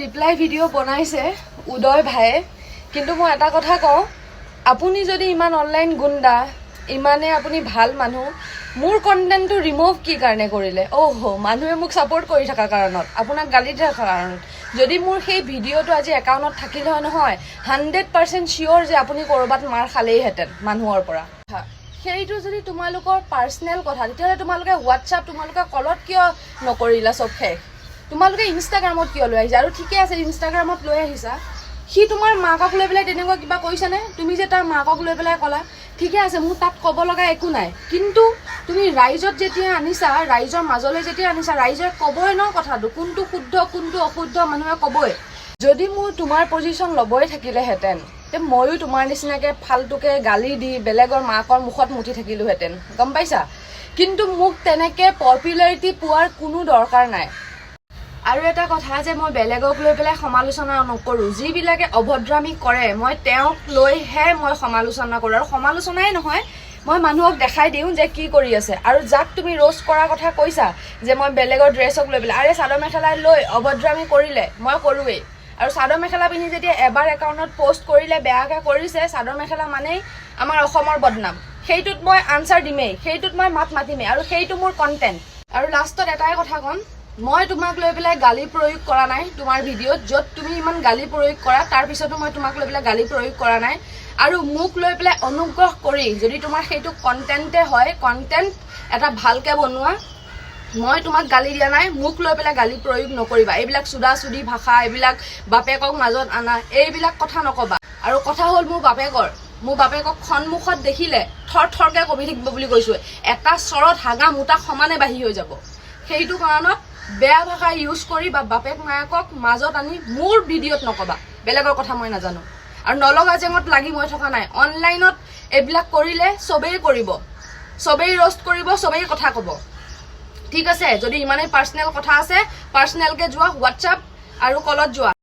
Reply video বনাইছে উদয় ভাইয়ে, কিন্তু মই এটা কথা কওঁ, আপুনি যদি ইমান অনলাইন গুণ্ডা, ইমানে আপুনি ভাল মানুহ, মোৰ কণ্টেণ্টটো ৰিমুভ কি কাৰণে কৰিলে? মানুহে মোক ছাপোৰ্ট কৰি থকা কাৰণত, আপোনাক গালি দি থকা কাৰণত। যদি মোৰ সেই ভিডিঅ'টো আজি একাউণ্টত থাকিলে হয় নহয়, 100% চিয়'ৰ যে আপুনি ক'ৰবাত মাৰ খালেইহেঁতেন মানুহৰ পৰা। সেইটো যদি তোমালোকৰ পাৰ্চনেল কথা, তেতিয়াহ'লে তোমালোকে হোৱাটছআপ, তোমালোকে কলত কিয় নকৰিলা? চব শেষ। তোমালোকে ইনষ্টাগ্ৰামত কিয় লৈ আহিছা? আৰু ঠিকে আছে, ইনষ্টাগ্ৰামত লৈ আহিছা, সি তোমাৰ মাকক লৈ পেলাই তেনেকুৱা কিবা কৈছেনে? তুমি যে তাৰ মাকক লৈ পেলাই ক'লা, ঠিকে আছে, মোৰ তাত ক'ব লগা একো নাই। কিন্তু তুমি ৰাইজত যেতিয়া আনিছা, ৰাইজৰ মাজলৈ যেতিয়া আনিছা, ৰাইজে ক'বই ন কথাটো, কোনটো শুদ্ধ কোনটো অশুদ্ধ মানুহে ক'বই। যদি মোৰ তোমাৰ পজিশ্যন ল'বই থাকিলেহেঁতেন, তে ময়ো তোমাৰ নিচিনাকৈ ফাল্টুকৈ গালি দি বেলেগৰ মাকৰ মুখত মুঠি থাকিলোহেঁতেন, গম পাইছা? কিন্তু মোক তেনেকৈ পপুলাৰিটি পোৱাৰ কোনো দৰকাৰ নাই। আৰু এটা কথা যে মই বেলেগক লৈ পেলাই সমালোচনা নকৰোঁ, যিবিলাকে অভদ্ৰামী কৰে মই তেওঁক লৈহে মই সমালোচনা কৰোঁ। আৰু সমালোচনাই নহয়, মই মানুহক দেখাই দিওঁ যে কি কৰি আছে। আৰু যাক তুমি ৰোষ্ট কৰাৰ কথা কৈছা যে মই বেলেগৰ ড্ৰেছক লৈ পেলাই, আৰে চাদৰ মেখেলা লৈ অভদ্ৰামী কৰিলে মই কৰোঁৱেই। আৰু চাদৰ মেখেলা পিন্ধি যেতিয়া এবাৰ একাউণ্টত পষ্ট কৰিলে, বেয়াকৈ কৰিছে, চাদৰ মেখেলা মানেই আমাৰ অসমৰ বদনাম, সেইটোত মই আনচাৰ দিমেই, সেইটোত মই মাত মাতিমেই, আৰু সেইটো মোৰ কণ্টেণ্ট। আৰু লাষ্টত এটাই কথা ক'ম, মই তোমাক লৈ পেলাই গালি প্ৰয়োগ কৰা নাই তোমাৰ ভিডিঅ'ত। য'ত তুমি ইমান গালি প্ৰয়োগ কৰা, তাৰপিছতো মই তোমাক লৈ পেলাই গালি প্ৰয়োগ কৰা নাই। আৰু মোক লৈ পেলাই অনুগ্ৰহ কৰি, যদি তোমাৰ সেইটো কণ্টেণ্টে হয়, কণ্টেণ্ট এটা ভালকৈ বনোৱা, মই তোমাক গালি দিয়া নাই, মোক লৈ পেলাই গালি প্ৰয়োগ নকৰিবা। এইবিলাক চুদা-চুদি ভাষা, এইবিলাক বাপেকক মাজত আনা, এইবিলাক কথা নক'বা। আৰু কথা হ'ল মোৰ বাপেকক সন্মুখত দেখিলে থৰ থৰকৈ কবি থাকিব বুলি কৈছোঁ। এটা চৰত হাগা মোটা সমানে বাঢ়ি হৈ যাব। সেইটো কাৰণত বেয়া ভাষা ইউজ কৰি বা বাপেক মায়েকক মাজত আনি মোৰ ভিডিঅ'ত নক'বা। বেলেগৰ কথা মই নাজানো। আৰু নলগা জেঙত লাগি মই থকা নাই। অনলাইনত এইবিলাক কৰিলে চবেই কৰিব, চবেই ৰ'ষ্ট কৰিব, চবেই কথা ক'ব, ঠিক আছে? যদি ইমানেই পাৰ্চনেল কথা আছে, পাৰ্চনেলকৈ যোৱা, হোৱাটছআপ আৰু কলত যোৱা।